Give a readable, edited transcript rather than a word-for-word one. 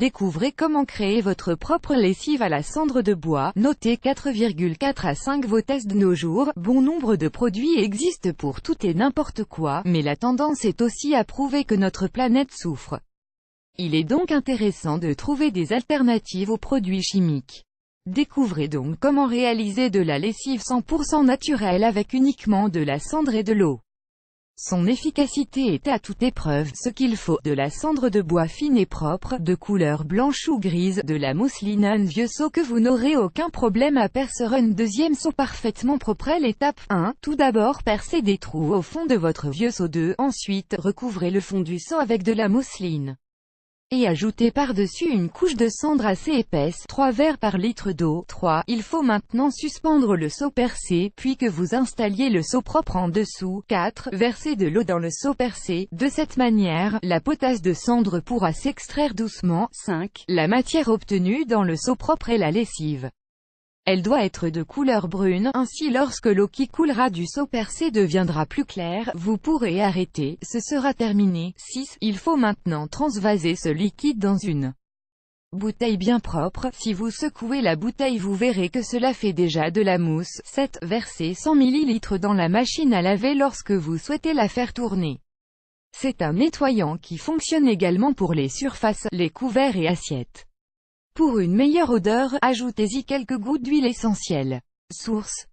Découvrez comment créer votre propre lessive à la cendre de bois, notée 4,4 à 5 vos tests de nos jours. Bon nombre de produits existent pour tout et n'importe quoi, mais la tendance est aussi à prouver que notre planète souffre. Il est donc intéressant de trouver des alternatives aux produits chimiques. Découvrez donc comment réaliser de la lessive 100% naturelle avec uniquement de la cendre et de l'eau. Son efficacité est à toute épreuve. Ce qu'il faut: de la cendre de bois fine et propre, de couleur blanche ou grise, de la mousseline, un vieux seau que vous n'aurez aucun problème à percer, un deuxième seau parfaitement propre. L'étape 1. Tout d'abord, percez des trous au fond de votre vieux seau. 2. Ensuite, recouvrez le fond du seau avec de la mousseline. Et ajoutez par-dessus une couche de cendre assez épaisse, 3 verres par litre d'eau. 3. Il faut maintenant suspendre le seau percé, puis que vous installiez le seau propre en dessous. 4. Versez de l'eau dans le seau percé. De cette manière, la potasse de cendre pourra s'extraire doucement. 5. La matière obtenue dans le seau propre est la lessive. Elle doit être de couleur brune, ainsi lorsque l'eau qui coulera du seau percé deviendra plus claire, vous pourrez arrêter, ce sera terminé. 6. Il faut maintenant transvaser ce liquide dans une bouteille bien propre. Si vous secouez la bouteille, vous verrez que cela fait déjà de la mousse. 7. Versez 100 ml dans la machine à laver lorsque vous souhaitez la faire tourner. C'est un nettoyant qui fonctionne également pour les surfaces, les couverts et assiettes. Pour une meilleure odeur, ajoutez-y quelques gouttes d'huile essentielle. Source: